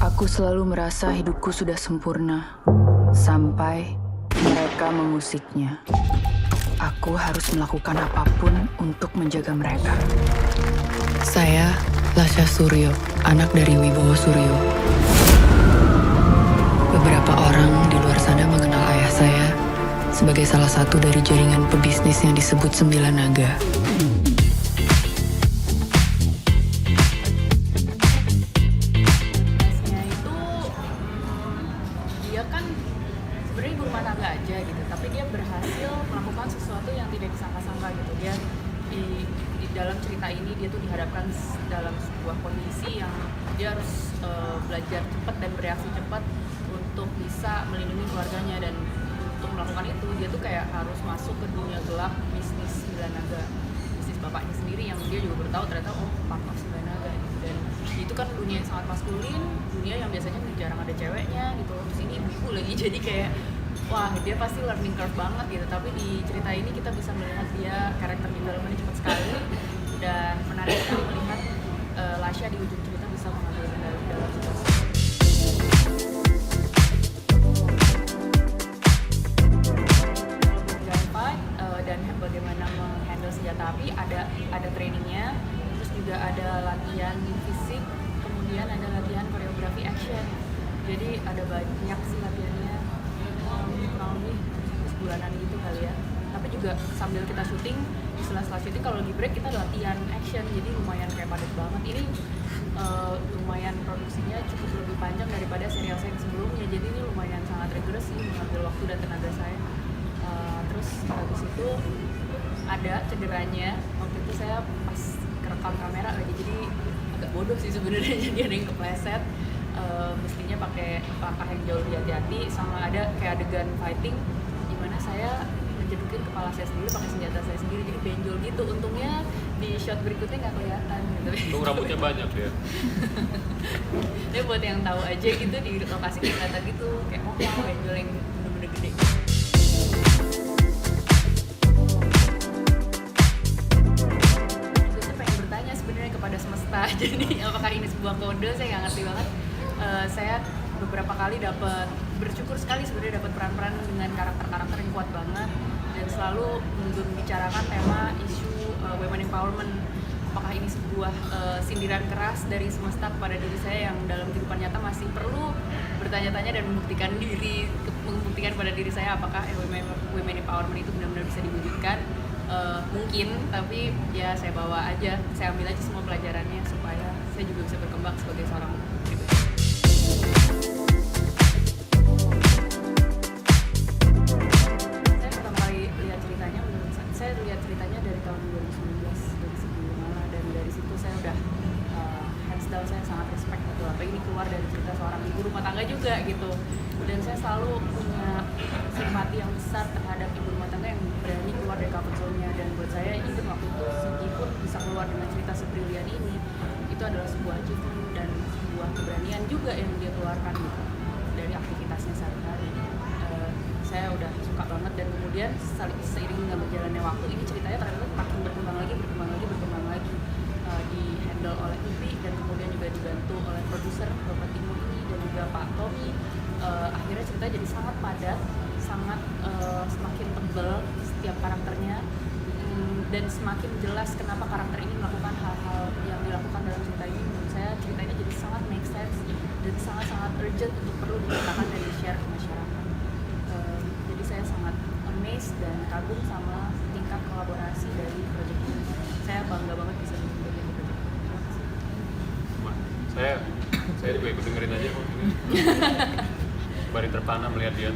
Aku selalu merasa hidupku sudah sempurna, sampai mereka mengusiknya. Aku harus melakukan apapun untuk menjaga mereka. Saya, Lasha Suryo, anak dari Wibowo Suryo. Beberapa orang di luar sana mengenal ayah saya sebagai salah satu dari jaringan pebisnis yang disebut Sembilan Naga. Dia kan sebenarnya ibu rumah tangga aja gitu, tapi dia berhasil melakukan sesuatu yang tidak disangka-sangka gitu. Dia di dalam cerita ini dia tuh dihadapkan dalam sebuah kondisi yang dia harus belajar cepat dan bereaksi cepat untuk bisa melindungi keluarganya, dan untuk melakukan itu dia tuh kayak harus masuk ke dunia gelap bisnis Sembilan Naga, bisnis bapaknya sendiri yang dia juga baru tahu ternyata part of Sembilan Naga gitu. Dan itu kan dunia yang sangat maskulin, dunia yang biasanya jarang ada ceweknya gitu. Terus ini ibu lagi, jadi kayak wah dia pasti learning curve banget gitu. Tapi di cerita ini kita bisa melihat dia karakter development cepat sekali, dan menarik sekali melihat Lasha di ujung cerita bisa mengambil kendali dalam situasi. Dan bagaimana menghandle senjata api, ada trainingnya, terus juga ada latihan fisik, kemudian ada latihan koreografi action. Jadi ada banyak sih latihannya, kurang lebih sebulanan gitu kali ya. Tapi juga sambil kita syuting, di sela-sela syuting kalau lagi break kita latihan action, jadi lumayan kayak padat banget. Ini lumayan produksinya cukup lebih panjang daripada serial saya sebelumnya, jadi ini lumayan sangat rigorous sih, mengambil waktu dan tenaga saya. Terus habis itu ada cederanya, waktu itu saya pas kerekam kamera lagi, jadi agak bodoh sih sebenarnya, jadi ada yang kepleset. Mestinya pakai langkah yang jauh lebih hati-hati, sama ada kayak adegan fighting dimana saya menjedukin kepala saya sendiri pakai senjata saya sendiri, jadi benjol gitu. Untungnya di shot berikutnya nggak kelihatan gitu. Untung rambutnya banyak ya. Tapi buat yang tahu aja gitu, di lokasi kelihatan gitu kayak benjol yang bener-bener gede. Saya pengen bertanya sebenarnya kepada semesta, jadi apakah ini sebuah kode, saya nggak ngerti banget. Saya beberapa kali bersyukur sekali sebenarnya dapat peran-peran dengan karakter-karakter yang kuat banget, dan selalu membicarakan tema isu women empowerment. Apakah ini sebuah sindiran keras dari semesta kepada diri saya yang dalam kehidupan nyata masih perlu bertanya-tanya dan membuktikan pada diri saya apakah women empowerment itu benar-benar bisa diwujudkan. Mungkin, tapi ya saya bawa aja, saya ambil aja semua pelajarannya supaya saya juga bisa berkembang sebagai seorang pribadi. Saya pertama kali lihat ceritanya, saya lihat ceritanya dari tahun 2019, dari sebelum malah, dan dari situ saya udah hands down, saya sangat respect gitu. Apa ini keluar dari cerita seorang ibu rumah tangga juga gitu, dan saya selalu punya simpati yang besar terhadap ibu rumah tangga yang berani keluar dari comfort zone-nya. Dan buat saya even waktu itu Sigi pun bisa keluar dengan cerita sebrilian ini, itu adalah sebuah achievement dan sebuah keberanian juga yang dia keluarkan gitu dari aktivitasnya sehari-hari. Saya udah suka banget, dan kemudian seiring dengan berjalannya waktu ini ceritanya ternyata makin berkembang lagi, di handle oleh Ivi, dan kemudian juga dibantu oleh produser Bapak Timo ini dan juga Pak Tommy. Akhirnya cerita jadi sangat padat, sangat semakin tebal setiap karakternya, dan semakin jelas kenapa karakter ini melakukan hal-hal yang dilakukan dalam cerita ini. Menurut saya cerita ini jadi sangat make sense dan sangat-sangat urgent untuk perlu diceritakan dan di-share ke masyarakat. Jadi saya sangat amazed dan kagum sama tingkat kolaborasi dari proyek ini. Saya bangga banget bisa menjadi bagian dari proyek ini. Terima kasih. Saya juga ikut dengerin aja kok ini. Baru terpana melihat dia.